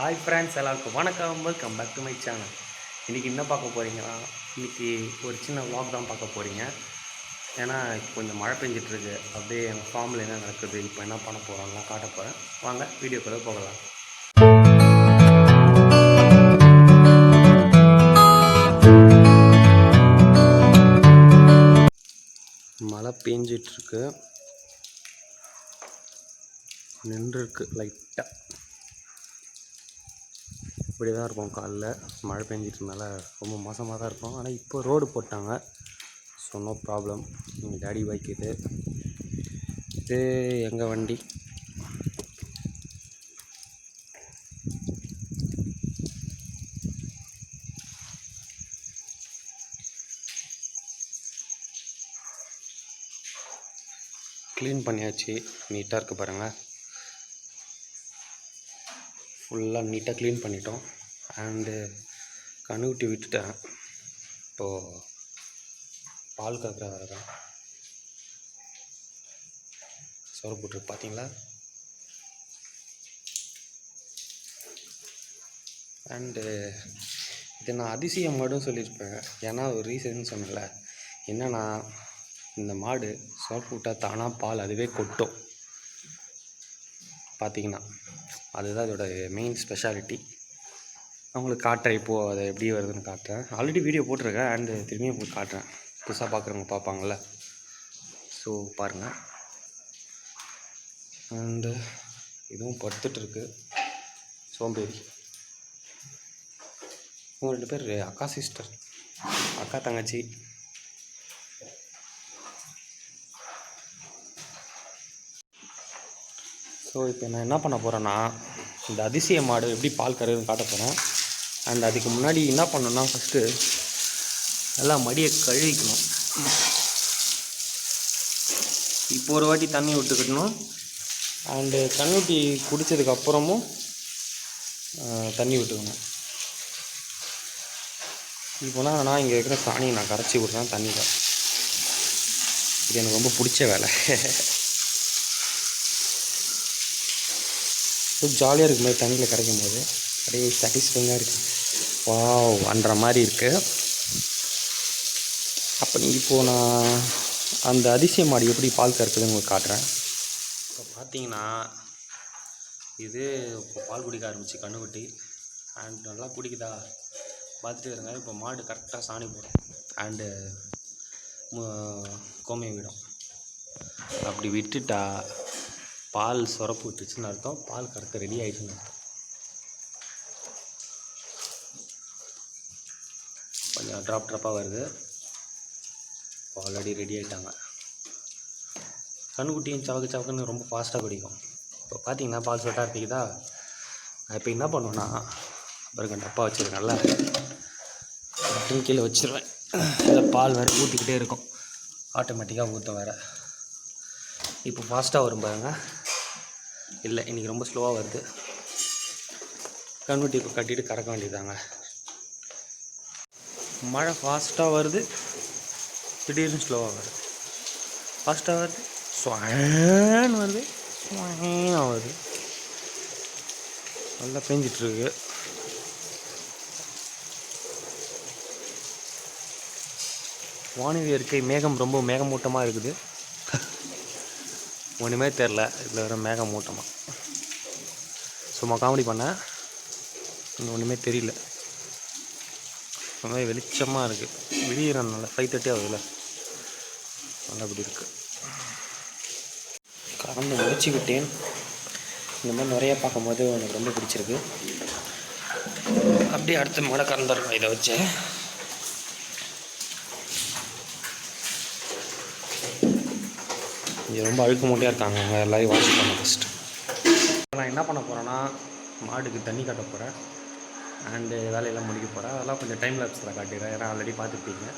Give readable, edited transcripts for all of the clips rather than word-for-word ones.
Hi friends, எல்லாருக்கும் வணக்கம். Welcome back to my channel. இன்றைக்கி என்ன பார்க்க போகிறீங்கன்னா, இன்றைக்கி ஒரு சின்ன vlog தான் பார்க்க போகிறீங்க. ஏன்னா இப்போ கொஞ்சம் மழை பெஞ்சிட்ருக்கு. அப்படியே எங்கள் ஃபார்மில் என்ன நடக்குது, இப்போ என்ன பண்ண போகிறோம்லாம் காட்ட போகிறேன். வாங்க வீடியோக்குள்ளே போகலாம். மழை பெஞ்சிட்ருக்கு, நின்றுருக்கு லைட்டாக. இப்படி தான் இருக்கும் காலைல மழை பெஞ்சிட்ருந்தால ரொம்ப மோசமாக தான் இருக்கும். ஆனால் இப்போ ரோடு போட்டாங்க, ஸோ நோ ப்ராப்ளம். எங்கள் டேடி பைக் இது எங்கள் வண்டி. க்ளீன் பண்ணியாச்சு, நீட்டாக இருக்குது பாருங்கள். ஃபுல்லாக நீட்டாக க்ளீன் பண்ணிட்டோம். அண்டு கண்ணுக்குட்டி விட்டுட்டேன். இப்போது பால் கறக்கிற வேறு தான் சொர போட்டுருக்கு பார்த்தீங்களா. அண்டு இது நான் அதிசய மாடுன்னு சொல்லியிருப்பேன். ஏன்னா ஒரு ரீசன் சொன்னல, என்னென்னா இந்த மாடு சோப்பு விட்டால் தானாக பால் அதுவே கொட்டும் பார்த்தீங்கன்னா. அதுதான் இதோட மெயின் ஸ்பெஷாலிட்டி. அவங்களுக்கு காட்டுறேன் இப்போது அதை எப்படி வருதுன்னு காட்டுறேன். ஆல்ரெடி வீடியோ போட்டிருக்கேன், அண்டு திரும்பியும் உங்களுக்கு காட்டுறேன். புதுசாக பார்க்குறவங்க பார்ப்பாங்கள்ல, ஸோ பாருங்கள். அண்டு இதுவும் படுத்துட்ருக்கு சோம்பேறி. இவங்க 2 பேர் அக்கா சிஸ்டர், அக்கா தங்கச்சி. ஸோ இப்போ நான் என்ன பண்ண போகிறேன்னா, இந்த அதிசய மாடு எப்படி பால் கறக்குதுன்னு காட்ட போகிறேன். அண்ட் அதுக்கு முன்னாடி என்ன பண்ணணும்னா, ஃபஸ்ட்டு நல்லா மடியை கழுவிக்கணும். இப்போ ஒரு வாட்டி தண்ணி விட்டுக்கிட்டணும். அண்டு கண்ணுட்டி குடித்ததுக்கப்புறமும் தண்ணி விட்டுக்கணும். இப்போனா நான் இங்கே இருக்கிற சாணியை நான் கரைச்சி விட்றேன் தண்ணியில். இது எனக்கு ரொம்ப பிடிச்ச வேலை. ஜாலியாக இருக்குது மாதிரி தண்ணியில் கரைக்கும் போது, அப்படியே சாட்டிஸ்ஃபைங்காக இருக்குது. வாவ் அன்ற மாதிரி இருக்குது. அப்போ இப்போது நான் அந்த அதிசய மாடு எப்படி பால் கறக்குதுன்னு உங்களுக்கு காட்டுறேன். இப்போ பார்த்தீங்கன்னா இது இப்போ பால் குடிக்க ஆரம்பிச்சு கண்ணுக்குட்டி. அண்ட் நல்லா குடிக்குதா பார்த்துட்டு இருங்க. இப்போ மாடு கரெக்டாக சாணி போடும் அண்டு கோமையை விடும். அப்படி விட்டுட்டா பால் சுரப்பு விட்டுச்சுன்னு அர்த்தம், பால் கறக்க ரெடி ஆகிடுச்சுன்னு அர்த்தம். கொஞ்சம் ட்ராப்பாக வருது. ஆல்ரெடி ரெடி ஆகிட்டாங்க. கண்ணுக்குட்டியும் சவக்குன்னு ரொம்ப ஃபாஸ்ட்டாக குடிக்கும். இப்போ பார்த்தீங்கன்னா பால் சொட்டாக இருக்குதா. இப்போ என்ன பண்ணுவேன்னா, அப்புறம் டப்பா வச்சுருக்கேன்ல, டக்குன்னு கீழே வச்சுருவேன். இதில் பால் வேறு ஊற்றிக்கிட்டே இருக்கும், ஆட்டோமேட்டிக்காக ஊற்றும் வேறு. இப்போ ஃபாஸ்ட்டாக வரும் பாருங்க. இல்லை, இன்றைக்கி ரொம்ப ஸ்லோவாக வருது. கண்ணுட்டி இப்போ கட்டிட்டு கறக்க வேண்டியதாங்க. மழை ஃபாஸ்ட்டாக வருது, திடீர்னு ஸ்லோவாக வருது. ஃபாஸ்ட்டாக வருது, ஸ்வான்னு வருது, ஸ்வானாக வருது. நல்லா பெஞ்சிட்ருக்கு. வானிலை இருக்கை மேகம் ரொம்ப மேகமூட்டமாக இருக்குது. ஒன்றுமே தெரில, இதில் வேறு மேகமூட்டமாக. சும்மா காமெடி பண்ணேன், இன்னும் ஒன்றுமே தெரியல. இந்த மாதிரி வெளிச்சமாக இருக்குது. விடியறனால 5:30 ஆகுதுல்ல, நல்லா இப்படி இருக்குது. கறந்து முடிச்சுக்கிட்டேன். இந்த மாதிரி நிறையா பார்க்கும்போது எனக்கு ரொம்ப பிடிச்சிருக்கு. அப்படியே அடுத்த மாடை கறந்துடணும் இதை வச்சு. இங்கே ரொம்ப அழுக்கு மூட்டையாக இருக்காங்க, அவங்க எல்லாரையும் வாஷ் பண்ண ஃபஸ்ட்டு. நான் என்ன பண்ண போகிறேன்னா, மாடுக்கு தண்ணி கட்ட போகிறேன் அண்டு வேலையெல்லாம் முடிக்க போகிறேன். அதெல்லாம் கொஞ்சம் டைம் லேப்ஸில் காட்டிடுறேன், ஏன்னா ஆல்ரெடி பார்த்துருப்பீங்க.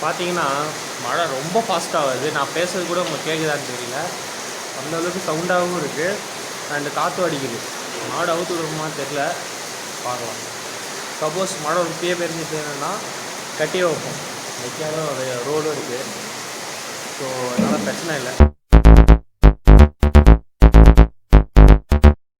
பார்த்தீங்கன்னா மழை ரொம்ப ஃபாஸ்ட்டாக வருது. நான் பேசுறது கூட உங்களுக்கு கேட்குதான்னு தெரியல. அந்தளவுக்கு சவுண்டாகவும் இருக்குது அண்டு காற்றும் அடிக்குது. மாடு அவுத்து விடுமான்னு தெரில, பார்க்கலாம். சப்போஸ் மழை ஒரு பெருந்துச்சு என்னென்னா கட்டியே வைப்போம். வைக்காத ரோடும் இருக்குது. ஸோ அதனால் பிரச்சனை இல்லை.